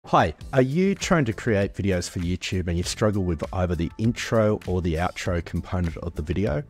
Hi, are you trying to create videos for YouTube and you struggle with either the intro or the outro component of the video?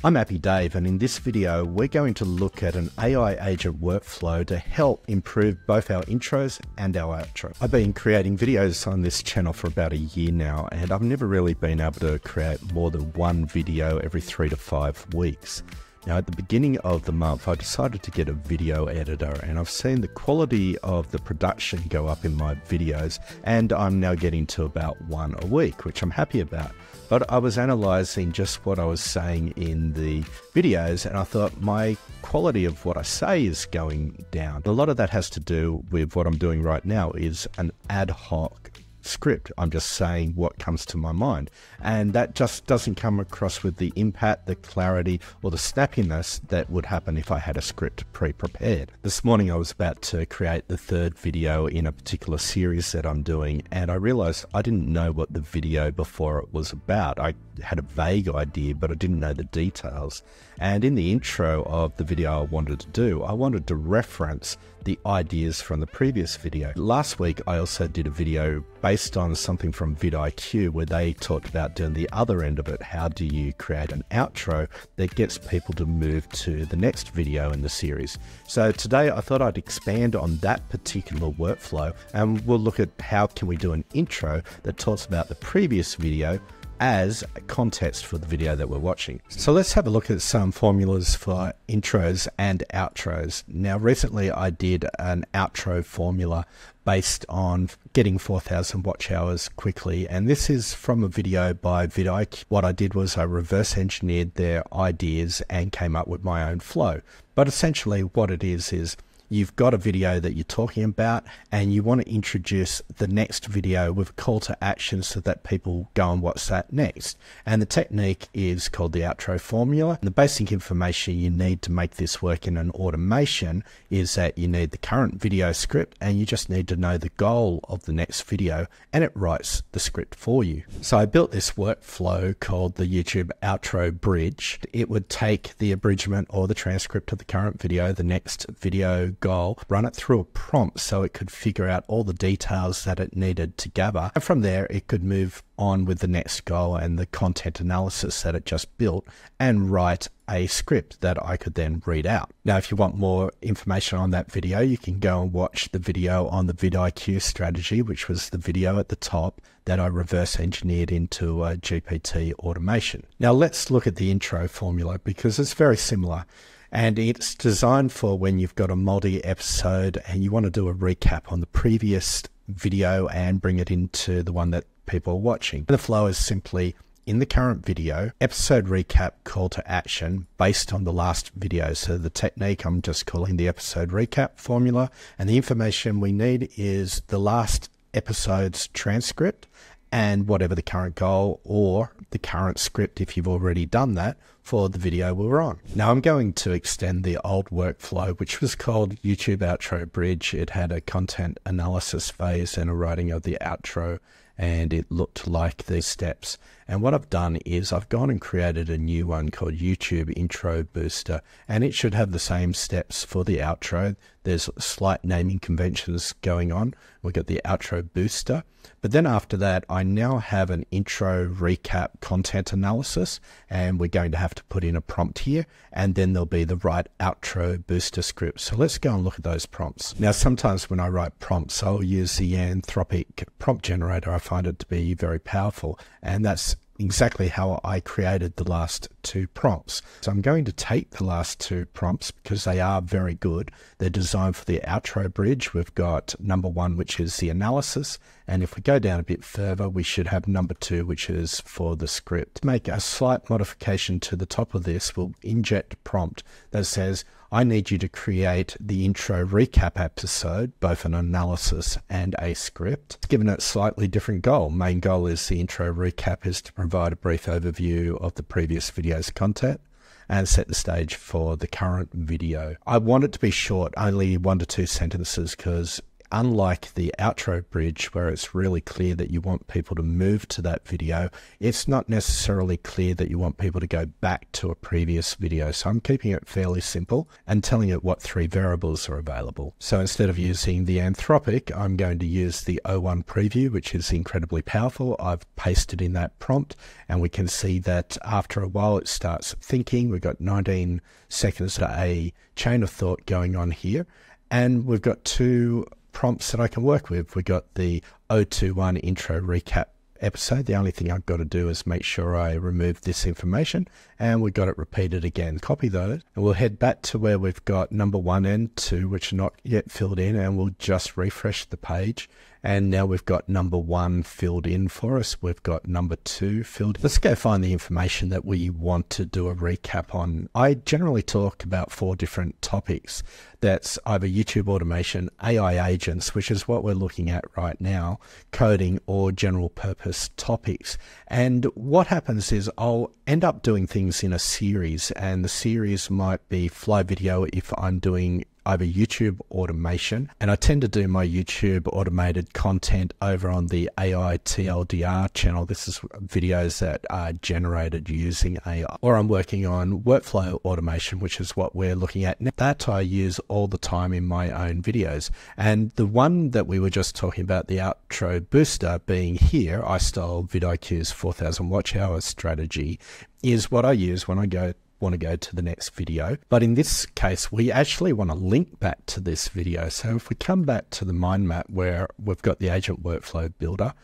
I'm Appy Dave, and in this video we're going to look at an AI agent workflow to help improve both our intros and our outro. I've been creating videos on this channel for about a year now, and I've never really been able to create more than one video every 3 to 5 weeks. Now, at the beginning of the month, I decided to get a video editor, and I've seen the quality of the production go up in my videos, and I'm now getting to about one a week, which I'm happy about. But I was analyzing just what I was saying in the videos, and I thought my quality of what I say is going down. A lot of that has to do with what I'm doing right now is an ad hoc script. I'm just saying what comes to my mind, and that just doesn't come across with the impact, the clarity, or the snappiness that would happen if I had a script pre-prepared. This morning I was about to create the third video in a particular series that I'm doing, and I realized I didn't know what the video before it was about. I had a vague idea, but I didn't know the details. And in the intro of the video I wanted to do, I wanted to reference the ideas from the previous video. Last week I also did a video based on something from Vid IQ where they talked about doing the other end of it. How do you create an outro that gets people to move to the next video in the series? So today I thought I'd expand on that particular workflow, and we'll look at how can we do an intro that talks about the previous video as context for the video that we're watching. So let's have a look at some formulas for intros and outros. Now, recently I did an outro formula based on getting 4,000 watch hours quickly, and this is from a video by Vid IQ. What I did was I reverse engineered their ideas and came up with my own flow. But essentially what it is you've got a video that you're talking about and you want to introduce the next video with a call to action so that people go and watch that next. And the technique is called the outro formula. And the basic information you need to make this work in an automation is that you need the current video script, and you just need to know the goal of the next video, and it writes the script for you. So I built this workflow called the YouTube outro bridge. It would take the abridgment or the transcript of the current video, the next video goal, run it through a prompt so it could figure out all the details that it needed to gather, and from there it could move on with the next goal and the content analysis that it just built and write a script that I could then read out. Now, if you want more information on that video, you can go and watch the video on the vidIQ strategy, which was the video at the top that I reverse engineered into a GPT automation. Now let's look at the intro formula, because it's very similar. And it's designed for when you've got a multi-episode and you want to do a recap on the previous video and bring it into the one that people are watching. The flow is simply, in the current video, episode recap call to action based on the last video. So the technique I'm just calling the episode recap formula, and the information we need is the last episode's transcript and whatever the current goal or the current script, if you've already done that, for the video we're on. Now I'm going to extend the old workflow, which was called YouTube outro bridge. It had a content analysis phase and a writing of the outro, and it looked like these steps. And what I've done is I've gone and created a new one called YouTube Intro Booster, and it should have the same steps for the outro. There's slight naming conventions going on. We've got the outro booster, but then after that I now have an intro recap content analysis, and we're going to have to put in a prompt here, and then there'll be the right outro booster script. So let's go and look at those prompts. Now, sometimes when I write prompts, I'll use the Anthropic prompt generator. I find it to be very powerful, and that's exactly how I created the last two prompts. So I'm going to take the last two prompts because they are very good. They're designed for the outro bridge. We've got number one, which is the analysis, and if we go down a bit further, we should have number two, which is for the script. To make a slight modification to the top of this, we'll inject a prompt that says, I need you to create the intro recap episode, both an analysis and a script. Given it a slightly different goal. Main goal is the intro recap is to provide a brief overview of the previous video's content and set the stage for the current video. I want it to be short, only 1 to 2 sentences, because unlike the outro bridge where it's really clear that you want people to move to that video, it's not necessarily clear that you want people to go back to a previous video. So I'm keeping it fairly simple and telling it what 3 variables are available. So instead of using the Anthropic, I'm going to use the O1 preview, which is incredibly powerful. I've pasted in that prompt and we can see that after a while it starts thinking. We've got 19 seconds to a chain of thought going on here. And we've got 2 prompts that I can work with. We've got the 021 intro recap episode. The only thing I've got to do is make sure I remove this information, and we've got it repeated again. Copy those and we'll head back to where we've got number 1 and 2, which are not yet filled in, and we'll just refresh the page. And now we've got number 1 filled in for us. We've got number 2 filled in. Let's go find the information that we want to do a recap on. I generally talk about 4 different topics. That's either YouTube automation, AI agents, which is what we're looking at right now, coding, or general purpose topics. And what happens is I'll end up doing things in a series, and the series might be fly video if I'm doing either YouTube automation, and I tend to do my YouTube automated content over on the AI TLDR channel. This is videos that are generated using AI. Or I'm working on workflow automation, which is what we're looking at now. That I use all the time in my own videos. And the one that we were just talking about, the outro booster being here, I stole Vid IQ's 4,000 watch hours strategy, is what I use when I want to go to the next video. But in this case, we actually want to link back to this video. So if we come back to the mind map where we've got the agent workflow builder,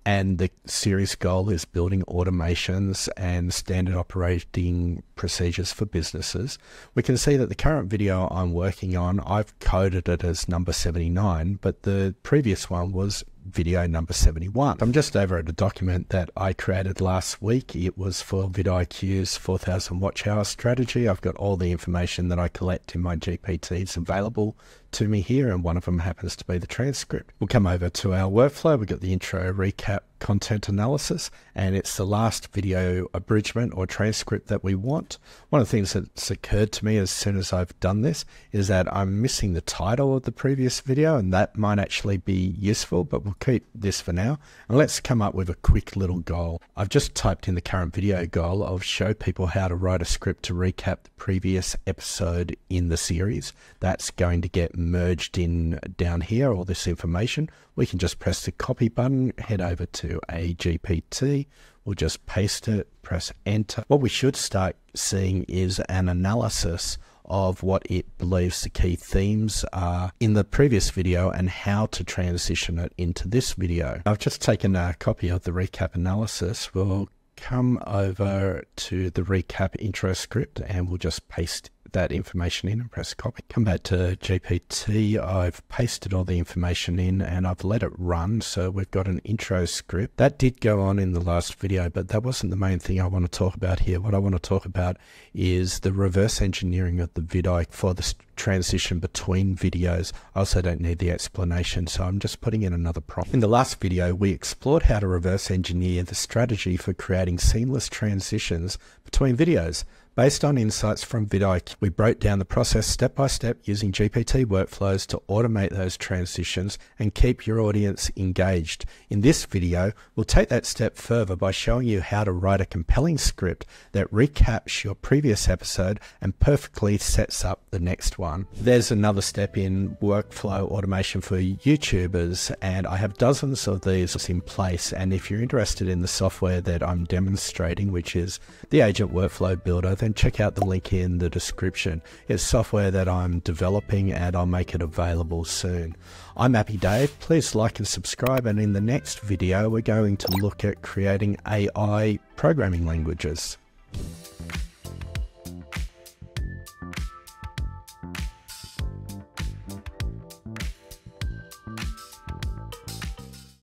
and the series goal is building automations and standard operating procedures for businesses, we can see that the current video I'm working on, I've coded it as number 79, but the previous one was video number 71. I'm just over at a document that I created last week. It was for Vid IQ's 4,000 watch hour strategy. I've got all the information that I collect in my GPTs available to me here, and one of them happens to be the transcript. We'll come over to our workflow. We've got the intro, recap, content analysis, and it's the last video abridgment or transcript that we want. One of the things that's occurred to me as soon as I've done this is that I'm missing the title of the previous video, and that might actually be useful, but we'll keep this for now. And let's come up with a quick little goal. I've just typed in the current video goal of show people how to write a script to recap the previous episode in the series. That's going to get merged in down here, all this information. We can just press the copy button, head over to a GPT, we'll just paste it, press enter. What we should start seeing is an analysis of what it believes the key themes are in the previous video and how to transition it into this video. I've just taken a copy of the recap analysis. We'll come over to the recap intro script and we'll just paste that information in and press copy. Come back to GPT. I've pasted all the information in and I've let it run. So we've got an intro script. That did go on in the last video, but that wasn't the main thing I want to talk about here. What I want to talk about is the reverse engineering of the Vid IQ for the transition between videos. I also don't need the explanation, so I'm just putting in another prompt. In the last video, we explored how to reverse engineer the strategy for creating seamless transitions between videos. Based on insights from Vid IQ, we broke down the process step by step using GPT workflows to automate those transitions and keep your audience engaged. In this video, we'll take that step further by showing you how to write a compelling script that recaps your previous episode and perfectly sets up the next one. There's another step in workflow automation for YouTubers, and I have dozens of these in place. And if you're interested in the software that I'm demonstrating, which is the Agent Workflow Builder, then check out the link in the description. It's software that I'm developing and I'll make it available soon. I'm Happy Dave. Please like and subscribe, and in the next video we're going to look at creating AI programming languages.